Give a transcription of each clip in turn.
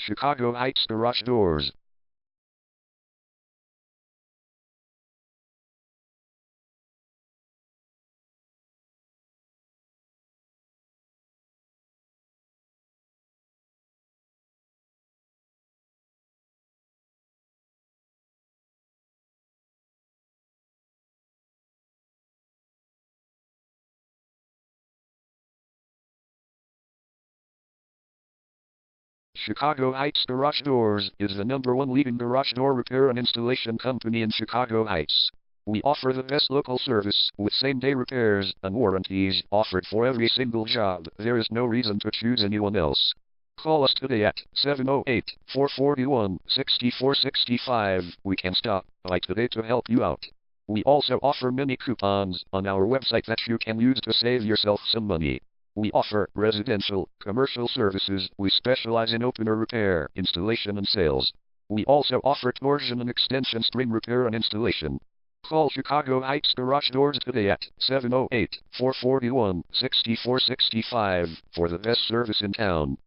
Chicago Heights Garage Doors. Chicago Heights Garage Doors is the #1 leading garage door repair and installation company in Chicago Heights. We offer the best local service with same-day repairs and warranties offered for every single job. There is no reason to choose anyone else. Call us today at 708-441-6465. We can stop by today to help you out. We also offer many coupons on our website that you can use to save yourself some money. We offer residential, commercial services. We specialize in opener repair, installation and sales. We also offer torsion and extension string repair and installation. Call Chicago Heights Garage Doors today at 708-441-6465 for the best service in town.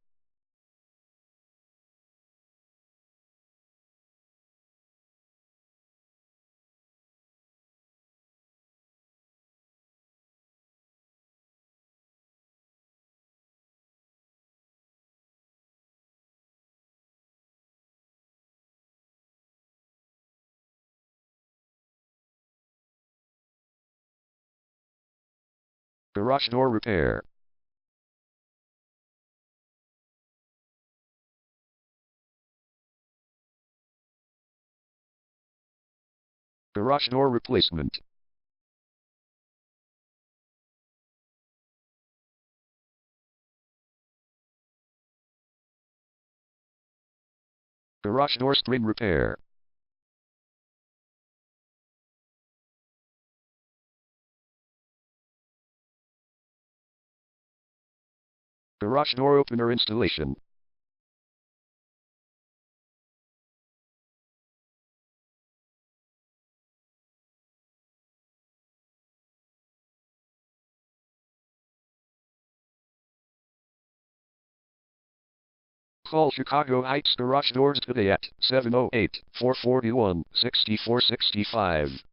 Garage door repair. Garage door replacement. Garage door string repair. Garage door opener installation. Call Chicago Heights Garage Doors today at 708-441-6465.